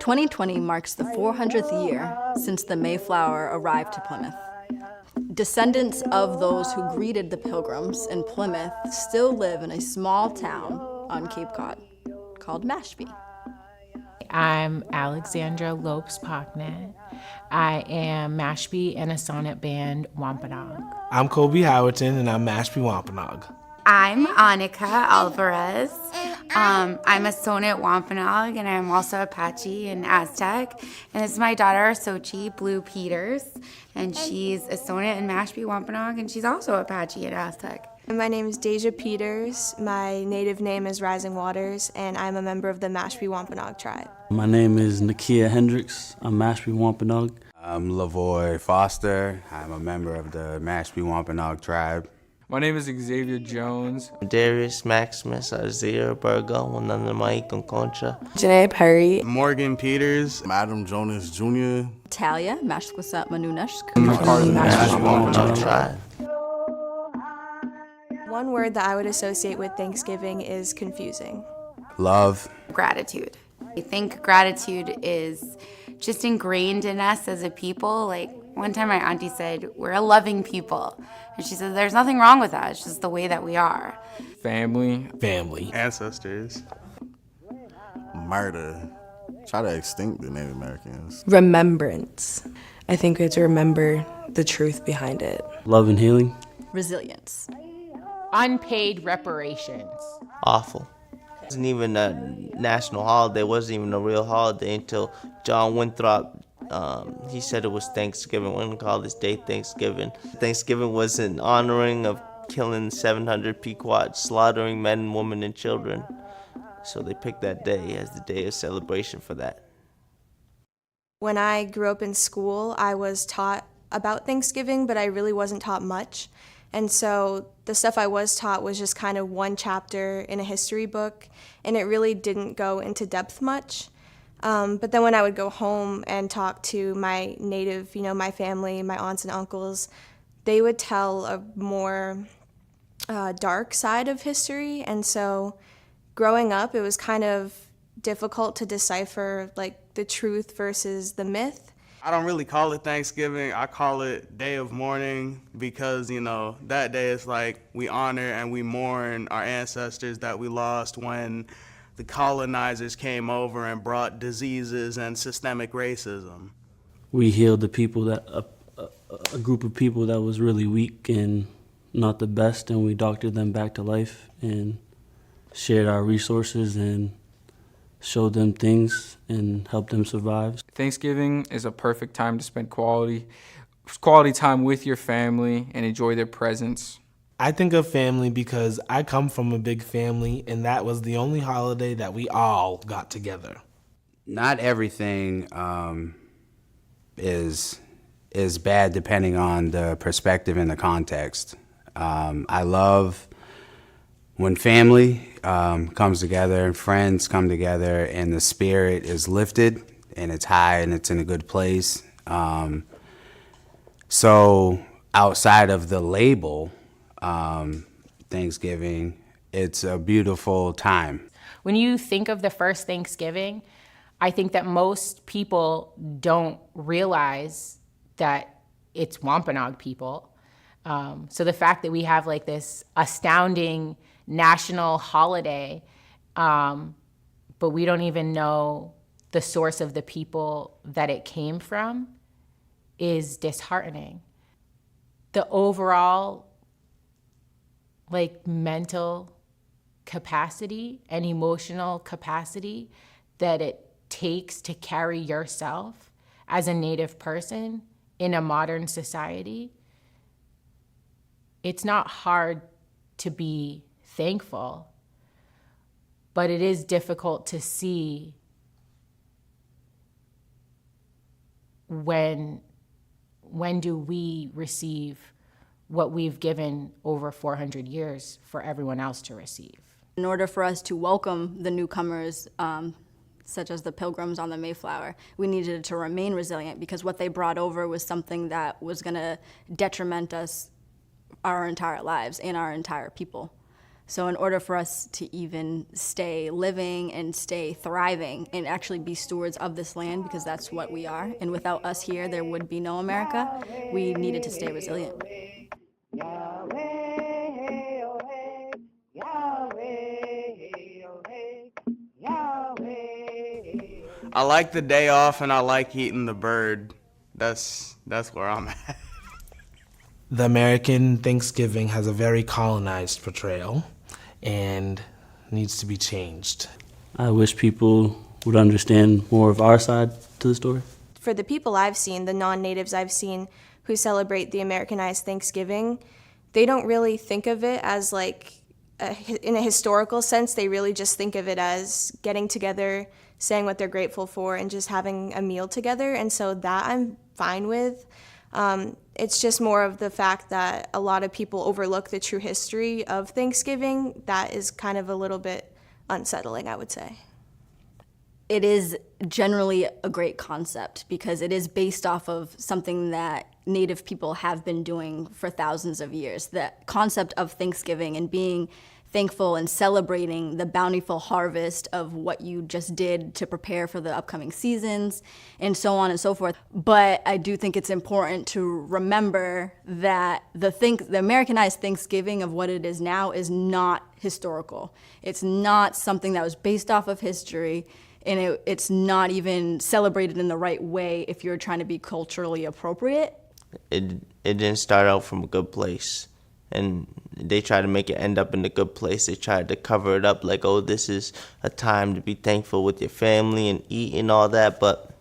2020 marks the 400th year since the Mayflower arrived to Plymouth. Descendants of those who greeted the Pilgrims in Plymouth still live in a small town on Cape Cod called Mashpee. I'm Alexandra Lopes-Pocknet. I am Mashpee in a sonnet band, Wampanoag. I'm Kobe Howerton, and I'm Mashpee Wampanoag. I'm Annika Alvarez. I'm a sonnet Wampanoag, and I'm also Apache and Aztec. And this is my daughter, Sochi Blue Peters, and she's a sonnet in Mashpee Wampanoag, and she's also Apache and Aztec. My name is Deja Peters. My native name is Rising Waters, and I'm a member of the Mashpee Wampanoag Tribe. My name is Nakia Hendricks. I'm Mashpee Wampanoag. I'm Lavoy Foster. I'm a member of the Mashpee Wampanoag Tribe. My name is Xavier Jones. Darius Maximus Isaiah Burgo, Wananamai Concha. Janae Perry. Morgan Peters. Adam Jonas Jr. Talia Mashkwasat Manunashk. One word that I would associate with Thanksgiving is confusing. Love. Gratitude. I think gratitude is just ingrained in us as a people. Like one time my auntie said, we're a loving people. And she said, there's nothing wrong with that. It's just the way that we are. Family. Ancestors. Murder. Try to extinct the Native Americans. Remembrance. I think we have to remember the truth behind it. Love and healing. Resilience. Unpaid reparations. Awful. It wasn't even a national holiday. It wasn't even a real holiday until John Winthrop, he said it was Thanksgiving. We're going to call this day Thanksgiving. Thanksgiving was an honoring of killing 700 Pequots, slaughtering men, women, and children. So they picked that day as the day of celebration for that. When I grew up in school, I was taught about Thanksgiving, but I really wasn't taught much. And so the stuff I was taught was just kind of one chapter in a history book, and it really didn't go into depth much. But then when I would go home and talk to my native, my family, my aunts and uncles, they would tell a more dark side of history. And so growing up, it was kind of difficult to decipher like the truth versus the myth. I don't really call it Thanksgiving. I call it Day of Mourning because, that day is like we honor and we mourn our ancestors that we lost when the colonizers came over and brought diseases and systemic racism. We healed the people that a group of people that was really weak and not the best, and we doctored them back to life and shared our resources and showed them things and helped them survive. Thanksgiving is a perfect time to spend quality time with your family and enjoy their presence. I think of family because I come from a big family, and that was the only holiday that we all got together. Not everything is bad depending on the perspective and the context. I love when family comes together and friends come together and the spirit is lifted and it's high and it's in a good place. So outside of the label, Thanksgiving, it's a beautiful time. When you think of the first Thanksgiving, I think that most people don't realize that it's Wampanoag people. So the fact that we have like this astounding national holiday, but we don't even know the source of the people that it came from is disheartening. The overall mental capacity and emotional capacity that it takes to carry yourself as a Native person in a modern society, it's not hard to be thankful, but it is difficult to see when do we receive what we've given over 400 years for everyone else to receive. In order for us to welcome the newcomers, such as the Pilgrims on the Mayflower, we needed to remain resilient because what they brought over was something that was going to detriment us our entire lives and our entire people. So in order for us to even stay living and stay thriving and actually be stewards of this land, because that's what we are, and without us here, there would be no America, we needed to stay resilient. I like the day off and I like eating the bird. That's where I'm at. The American Thanksgiving has a very colonized portrayal and needs to be changed. I wish people would understand more of our side to the story. For the people I've seen, the non-natives I've seen who celebrate the Americanized Thanksgiving, they don't really think of it as like, in a historical sense, they really just think of it as getting together, saying what they're grateful for, and just having a meal together. And so that I'm fine with. It's just more of the fact that a lot of people overlook the true history of Thanksgiving. That is kind of a little bit unsettling, I would say. It is generally a great concept because it is based off of something that Native people have been doing for thousands of years. The concept of Thanksgiving and being thankful and celebrating the bountiful harvest of what you just did to prepare for the upcoming seasons and so on and so forth. But I do think it's important to remember that the Americanized Thanksgiving of what it is now is not historical. It's not something that was based off of history, and it's not even celebrated in the right way if you're trying to be culturally appropriate. It didn't start out from a good place, and they try to make it end up in a good place. They tried to cover it up like, oh, this is a time to be thankful with your family and eat and all that, but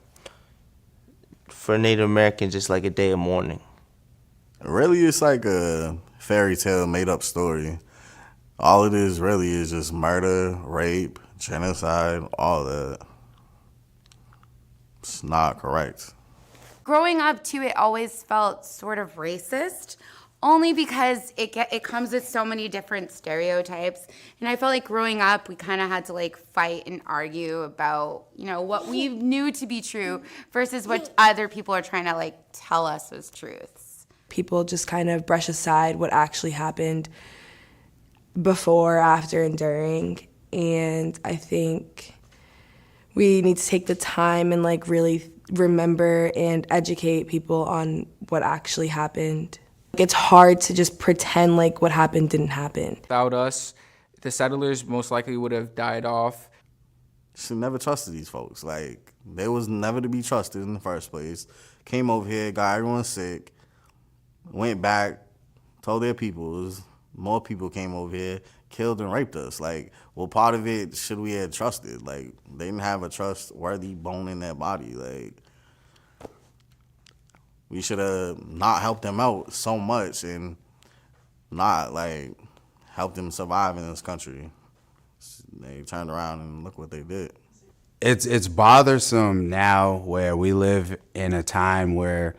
for Native Americans, it's like a day of mourning. Really, it's like a fairy tale made-up story. All it is really is just murder, rape, genocide, all that. It's not correct. Growing up, too, it always felt sort of racist, only because it comes with so many different stereotypes. And I felt like growing up, we kind of had to like fight and argue about, what we knew to be true versus what other people are trying to like tell us was truths. People just kind of brush aside what actually happened before, after, and during. And I think we need to take the time and like really remember and educate people on what actually happened. It's hard to just pretend like what happened didn't happen. Without us, the settlers most likely would have died off. Should never trusted these folks. Like, they was never to be trusted in the first place. Came over here, got everyone sick, went back, told their peoples, more people came over here, killed and raped us. Like, well, part of it should we have trusted. Like, they didn't have a trustworthy bone in their body. Like, we should have not helped them out so much and not, like, helped them survive in this country. They turned around and look what they did. It's bothersome now where we live in a time where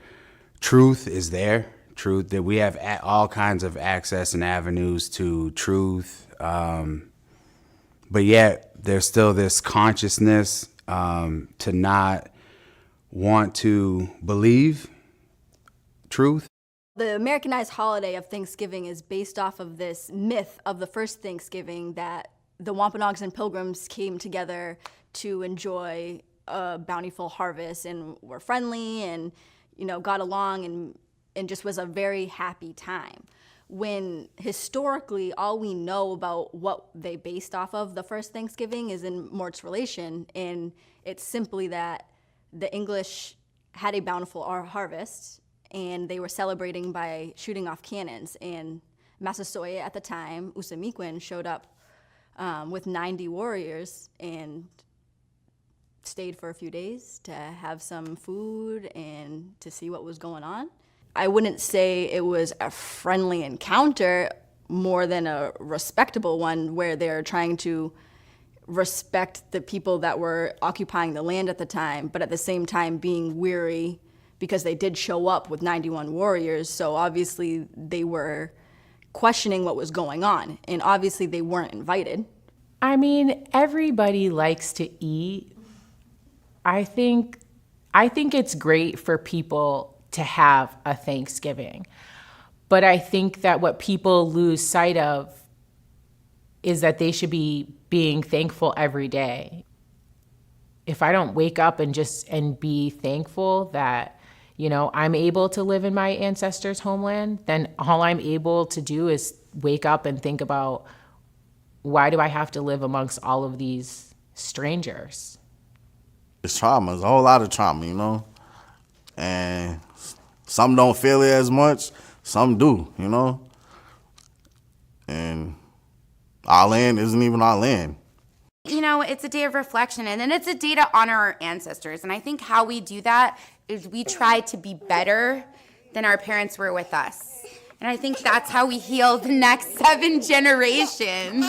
truth is there, truth, that we have all kinds of access and avenues to truth, but yet there's still this consciousness to not want to believe truth. The Americanized holiday of Thanksgiving is based off of this myth of the first Thanksgiving that the Wampanoags and Pilgrims came together to enjoy a bountiful harvest and were friendly and, got along and just was a very happy time. When historically all we know about what they based off of the first Thanksgiving is in Mort's relation, and it's simply that the English had a bountiful harvest and they were celebrating by shooting off cannons, and Massasoit at the time, Usamiquin, showed up with 90 warriors and stayed for a few days to have some food and to see what was going on. I wouldn't say it was a friendly encounter more than a respectable one where they're trying to respect the people that were occupying the land at the time, but at the same time being weary because they did show up with 91 warriors, so obviously they were questioning what was going on, and obviously they weren't invited. I mean, everybody likes to eat. I think it's great for people to have a Thanksgiving, but I think that what people lose sight of is that they should be being thankful every day. If I don't wake up and be thankful that, I'm able to live in my ancestors' homeland, then all I'm able to do is wake up and think about, why do I have to live amongst all of these strangers? It's trauma. It's a whole lot of trauma, And some don't feel it as much. Some do, And our land isn't even our land. It's a day of reflection, and then it's a day to honor our ancestors. And I think how we do that is we try to be better than our parents were with us. And I think that's how we heal the next 7 generations.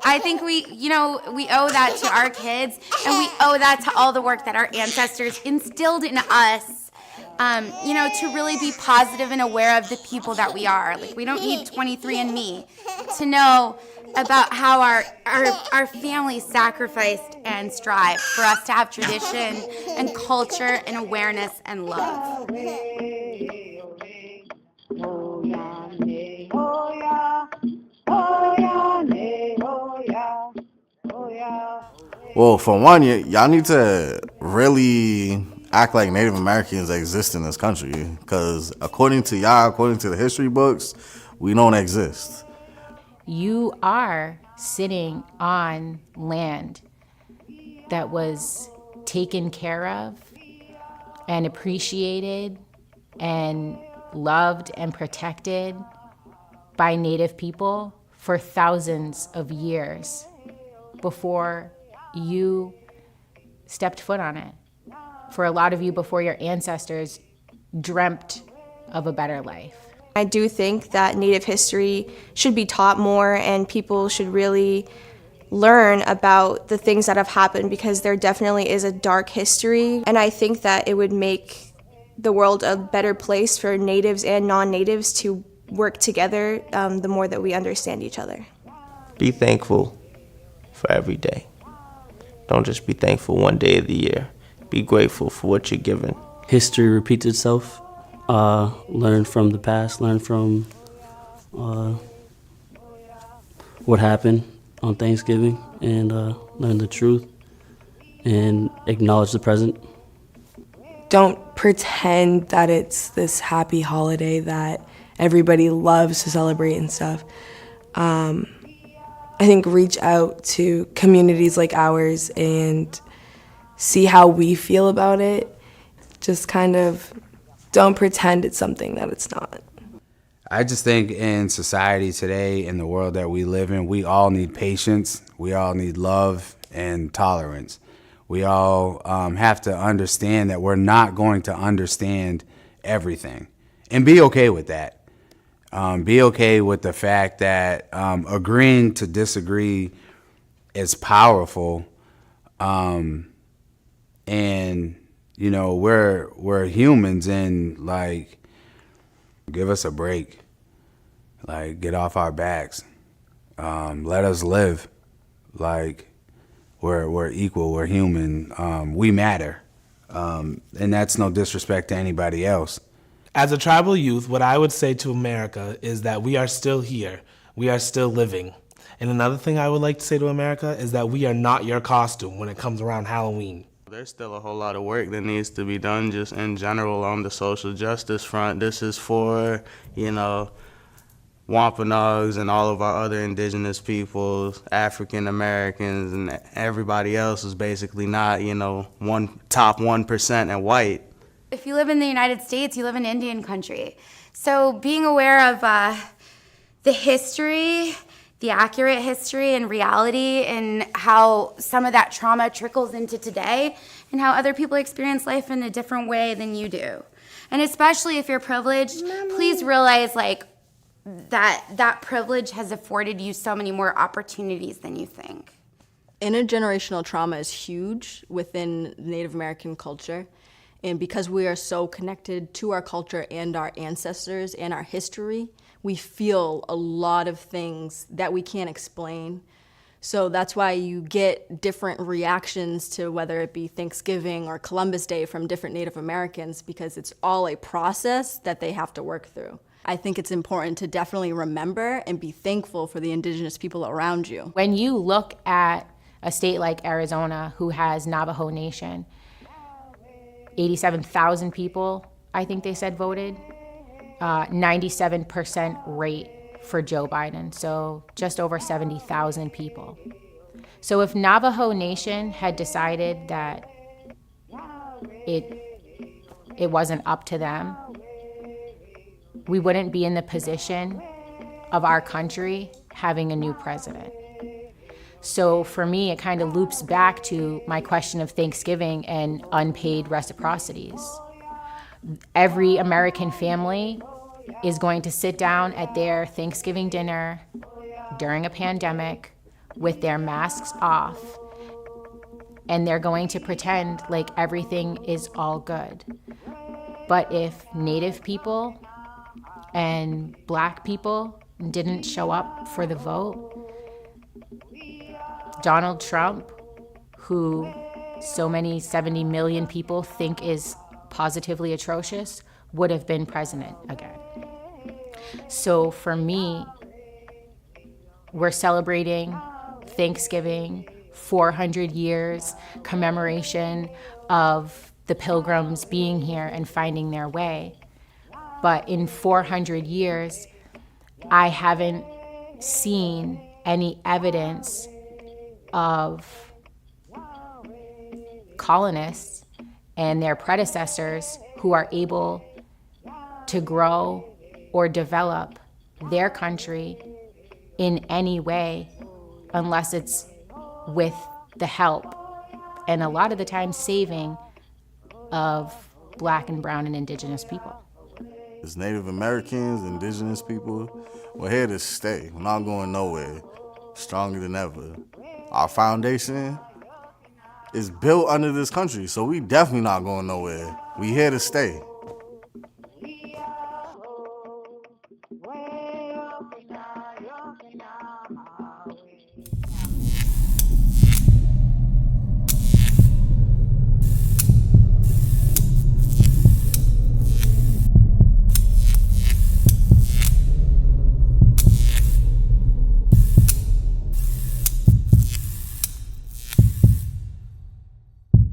I think we owe that to our kids, and we owe that to all the work that our ancestors instilled in us. To really be positive and aware of the people that we are. Like, we don't need 23andMe to know about how our families sacrificed and strive for us to have tradition and culture and awareness and love. Well, for one, y'all need to really act like Native Americans exist in this country, because according to the history books, we don't exist. You are sitting on land that was taken care of and appreciated and loved and protected by Native people for thousands of years before you stepped foot on it. For a lot of you, before your ancestors dreamt of a better life. I do think that Native history should be taught more, and people should really learn about the things that have happened, because there definitely is a dark history. And I think that it would make the world a better place for Natives and non-Natives to work together the more that we understand each other. Be thankful for every day. Don't just be thankful one day of the year. Be grateful for what you're given. History repeats itself. Learn from the past, learn from what happened on Thanksgiving, and learn the truth and acknowledge the present. Don't pretend that it's this happy holiday that everybody loves to celebrate and stuff. I think reach out to communities like ours and see how we feel about it. Just kind of don't pretend it's something that it's not. I just think in society today, in the world that we live in, we all need patience. We all need love and tolerance. We all have to understand that we're not going to understand everything, and be okay with that. Be okay with the fact that agreeing to disagree is powerful. And we're humans, and like, give us a break. Like, get off our backs. Let us live. Like, we're equal. We're human. We matter. And that's no disrespect to anybody else. As a tribal youth, what I would say to America is that we are still here. We are still living. And another thing I would like to say to America is that we are not your costume when it comes around Halloween. There's still a whole lot of work that needs to be done just in general on the social justice front. This is for, Wampanoags and all of our other indigenous peoples, African Americans, and everybody else is basically not, top 1% and white. If you live in the United States, you live in Indian country. So being aware of the history, the accurate history and reality, and how some of that trauma trickles into today, and how other people experience life in a different way than you do. And especially if you're privileged, please realize that privilege has afforded you so many more opportunities than you think. Intergenerational trauma is huge within Native American culture. And because we are so connected to our culture and our ancestors and our history, we feel a lot of things that we can't explain. So that's why you get different reactions to whether it be Thanksgiving or Columbus Day from different Native Americans, because it's all a process that they have to work through. I think it's important to definitely remember and be thankful for the indigenous people around you. When you look at a state like Arizona, who has Navajo Nation, 87,000 people, I think they said, voted, 97% rate for Joe Biden, so just over 70,000 people. So if Navajo Nation had decided that it wasn't up to them, we wouldn't be in the position of our country having a new president. So for me, it kind of loops back to my question of Thanksgiving and unpaid reciprocities. Every American family is going to sit down at their Thanksgiving dinner during a pandemic with their masks off, and they're going to pretend like everything is all good. But if Native people and Black people didn't show up for the vote, Donald Trump, who so many 70 million people think is positively atrocious, would have been president again. So for me, we're celebrating Thanksgiving, 400 years commemoration of the Pilgrims being here and finding their way. But in 400 years, I haven't seen any evidence of colonists and their predecessors who are able to grow or develop their country in any way unless it's with the help, and a lot of the time saving, of Black and brown and indigenous people. As Native Americans, indigenous people, we're here to stay. We're not going nowhere. Stronger than ever. Our foundation is built under this country, so we definitely not going nowhere. We here to stay.